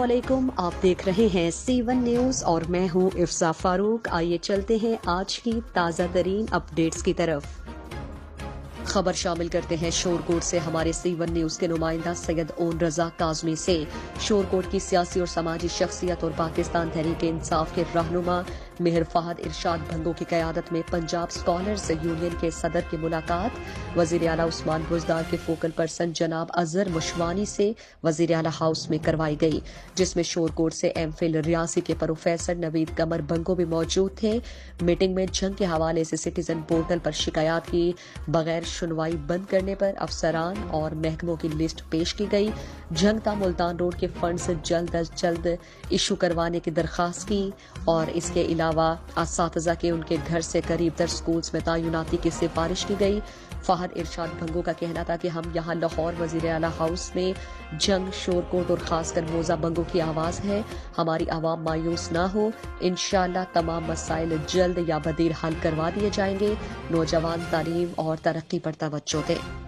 अस्सलामुअलैकुम, आप देख रहे हैं C1 न्यूज और मैं हूं इफ्सा फारूक। आइए चलते हैं आज की ताज़ा तरीन अपडेट्स की तरफ। खबर शामिल करते हैं शोरकोट से हमारे C1 न्यूज के नुमाइंदा सैयद ओन रजा काजमी से। शोरकोट की सियासी और समाजी शख्सियत और पाकिस्तान तहरीक इंसाफ के रहनुमा मेहर फहद इरशाद भंगो की क़यादत में पंजाब स्कॉलर्स यूनियन के सदर की मुलाकात वज़ीर आला उस्मान बुज़दार के फोकल पर्सन जनाब अजहर मुशवानी से वज़ीर आला हाउस में करवाई गई, जिसमें शोरकोट से एमफिल रियासी के प्रोफेसर नवीद कमर भंगो भी मौजूद थे। मीटिंग में जंग के हवाले से सिटीजन पोर्टल पर शिकायत की बगैर सुनवाई बंद करने पर अफसरान और महकमों की लिस्ट पेश की गई। जंग ता मुल्तान रोड के फंड से जल्द अज जल्द इशू करवाने की दरख्वास्त की और इसके अलावा असातिज़ा के उनके घर से करीब तर स्कूल्स में तैनाती की सिफारिश की गई। फहद इरशाद भंगो का कहना था कि हम यहाँ लाहौर वज़ीर आला हाउस में जंग, शोरकोट और खासकर मोजा भंगो की आवाज़ है। हमारी आवाम मायूस ना हो, इंशाअल्लाह तमाम मसाइल जल्द या बदीर हल करवा दिए जाएंगे। नौजवान तालीम और तरक्की पर तवज्जो दें।